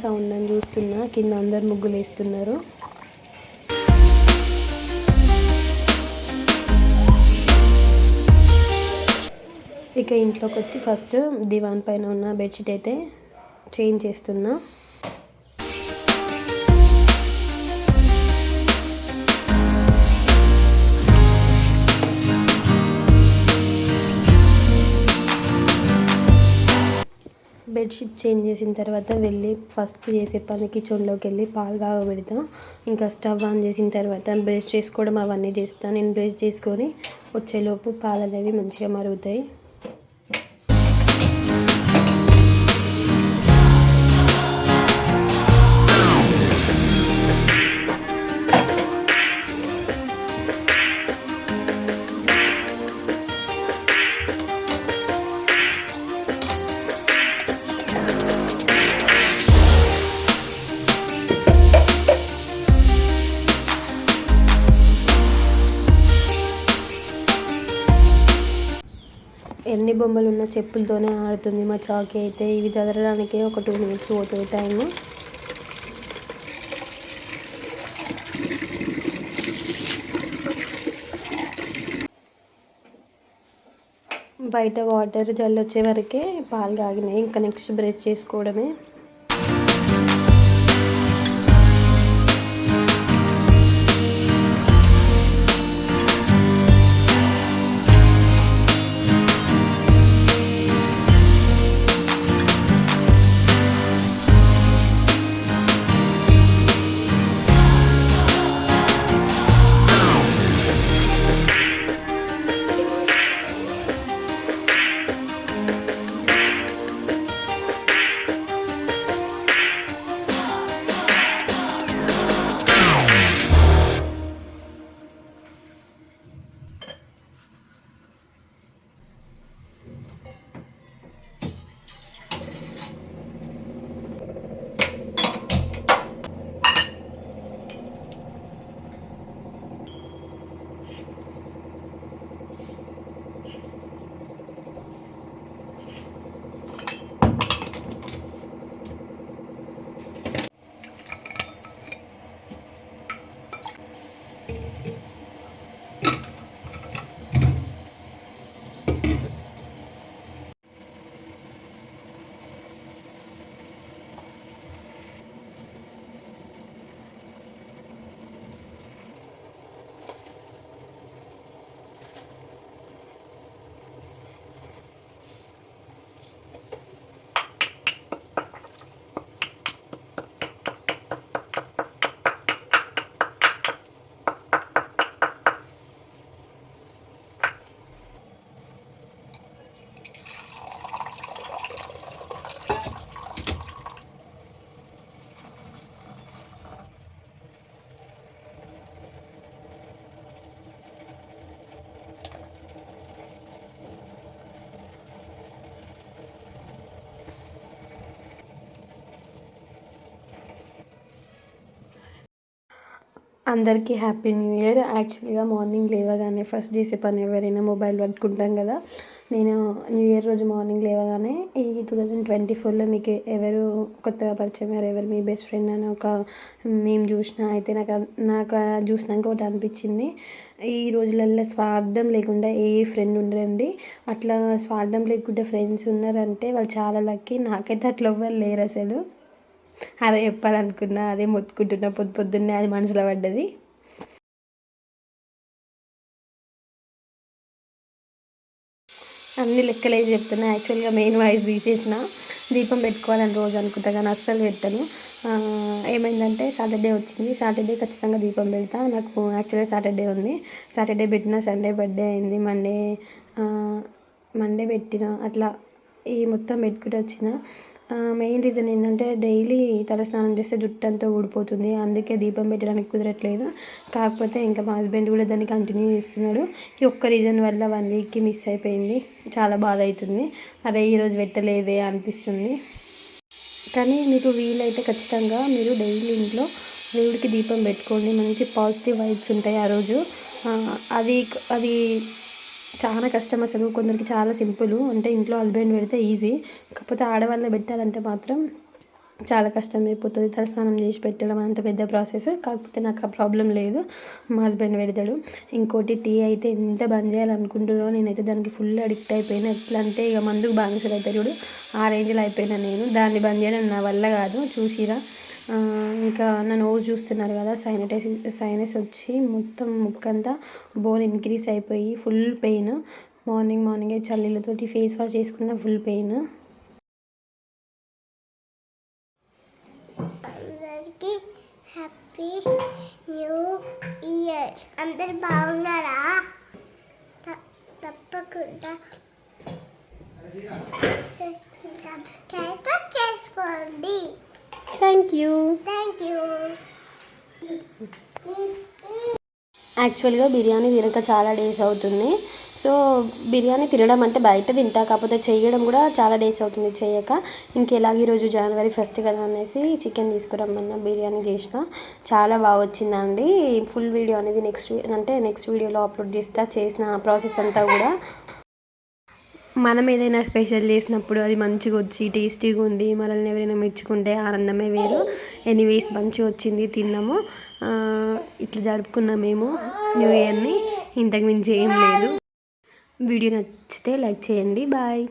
Sound అని చూస్తున్నా. కింద అందరు ముగ్గులు వేస్తున్నారు. ఇక ఇంట్లోకి వచ్చి ఫస్ట్ దివాన్ పైన ఉన్న బెడ్షీట్ అయితే చేంజ్ చేస్తున్నా. బెడ్షీట్ చేంజ్ చేసిన తర్వాత వెళ్ళి ఫస్ట్ చేసే పని కిచెన్లోకి వెళ్ళి పాలు కాగబెడతా. ఇంకా స్టవ్ ఆన్ చేసిన తర్వాత బ్రష్ చేసుకోవడం అవన్నీ చేస్తాను. నేను బ్రష్ చేసుకొని వచ్చేలోపు పాలు అనేవి మంచిగా మరుగుతాయి. ఎన్ని బొమ్మలు ఉన్న చెప్పులతోనే ఆడుతుంది మా చాకీ అయితే. ఇవి చదవడానికే ఒక 2 minutes పోతుంది టైము. బయట వాటర్ జల్లు వచ్చే వరకే పాలు కాగినాయి. ఇంకా నెక్స్ట్ బ్రష్ చేసుకోవడమే. అందరికీ హ్యాపీ న్యూ ఇయర్. యాక్చువల్గా మార్నింగ్ లేవగానే ఫస్ట్ చేసే పని ఎవరైనా మొబైల్ పట్టుకుంటాం కదా. నేను న్యూ ఇయర్ రోజు మార్నింగ్ లేవగానే ఈ 2024లో మీకు ఎవరు కొత్తగా పరిచయం అయ్యారు, ఎవరు మీ బెస్ట్ ఫ్రెండ్ అని ఒక మేము చూసిన అయితే నాకు చూసినాక ఒకటి అనిపించింది. ఈ రోజులలో స్వార్థం లేకుండా ఏ ఫ్రెండ్ ఉండరండి. అట్లా స్వార్థం లేకుండా ఫ్రెండ్స్ ఉన్నారంటే వాళ్ళు చాలా లక్కీ. నాకైతే అట్లా ఎవ్వరు లేరు అసలు. అదే చెప్పాలనుకున్నా, అదే మొత్తుకుంటున్నా పొద్దున్నే, అది మనసులో పడ్డది. అన్ని లెక్కలేసి చెప్తున్నా. యాక్చువల్గా మెయిన్ వాయిస్ తీసేసిన. దీపం పెట్టుకోవాలని రోజు అనుకుంటా కానీ అస్సలు పెట్టను. ఏమైందంటే సాటర్డే వచ్చింది. సాటర్డే ఖచ్చితంగా దీపం పెడతా. నాకు యాక్చువల్గా సాటర్డే ఉంది. సాటర్డే పెట్టిన, సండే బర్త్డే అయింది, మండే పెట్టిన. అట్లా ఈ మొత్తం పెట్టుకుంటూ వచ్చిన. మెయిన్ రీజన్ ఏంటంటే డైలీ తలస్నానం చేస్తే జుట్టు అంతా ఊడిపోతుంది. అందుకే దీపం పెట్టడానికి కుదరట్లేదు. కాకపోతే ఇంకా మా హస్బెండ్ కూడా దాన్ని కంటిన్యూ చేస్తున్నాడు. ఈ ఒక్క రీజన్ వల్ల 1 వీక్కి మిస్ అయిపోయింది. చాలా బాధ అవుతుంది. అరే ఈరోజు పెట్టలేదే అనిపిస్తుంది. కానీ మీకు వీలైతే ఖచ్చితంగా మీరు డైలీ ఇంట్లో దేవుడికి దీపం పెట్టుకోండి. మంచి పాజిటివ్ వైబ్స్ ఉంటాయి ఆ రోజు. అది అది చాలా కష్టం అసలు. కొందరికి చాలా సింపుల్. అంటే ఇంట్లో హస్బెండ్ పెడితే ఈజీ. కాకపోతే ఆడవాళ్ళు పెట్టాలంటే మాత్రం చాలా కష్టం అయిపోతుంది తలస్నానం చేసి పెట్టడం అంత పెద్ద ప్రాసెస్. కాకపోతే నాకు ఆ ప్రాబ్లం లేదు, మా హస్బెండ్ పెడతాడు. ఇంకోటి టీ అయితే ఎంత బంద్ చేయాలనుకుంటున్నానో, నేనైతే దానికి ఫుల్ అడిక్ట్ అయిపోయినా. ఎట్లా అంటే ఇక మందుకు బానిసలు అవుతారు చూడు, ఆ రేంజ్లో అయిపోయినా నేను. దాన్ని బంద్ చేయడం నా వల్ల కాదు, చూసిరా. ఇంకా నా నోరు చూస్తున్నారు కదా, సైనస్ వచ్చి మొత్తం ముక్కంతా బోన్ ఇంక్రీజ్ అయిపోయి ఫుల్ పెయిన్. మార్నింగే చల్లీలతోటి ఫేస్ వాష్ చేసుకున్న ఫుల్ పెయిన్. అందరికీ హ్యాపీ న్యూ ఇయర్. అందరు బాగున్నారా? తప్పకుండా సబ్స్క్రైబ్ చేసుకోండి. Thank you. యాక్చువల్గా బిర్యానీ తినక చాలా డేస్ అవుతుంది. సో బిర్యానీ తినడం అంటే బయట తింటా, కాకపోతే చేయడం కూడా చాలా డేస్ అవుతుంది చేయక. ఇంకెలాగ ఈరోజు January 1 కదా అనేసి చికెన్ తీసుకురమ్మన్నా, బిర్యానీ చేసిన. చాలా బాగా వచ్చిందండి. ఫుల్ వీడియో అనేది నెక్స్ట్ వీడియోలో అప్లోడ్ చేసిన ప్రాసెస్ అంతా కూడా. మనం ఏదైనా స్పెషల్ చేసినప్పుడు అది మంచిగా వచ్చి టేస్టీగా ఉండి మనల్ని ఎవరైనా మెచ్చుకుంటే ఆనందమే వేరు. ఎనీవేస్ మంచిగా వచ్చింది, తిన్నాము. ఇట్లా జరుపుకున్నాం మేము న్యూ ఇయర్ని. ఇంతకు మించి ఏం లేదు. వీడియో నచ్చితే లైక్ చేయండి. బాయ్.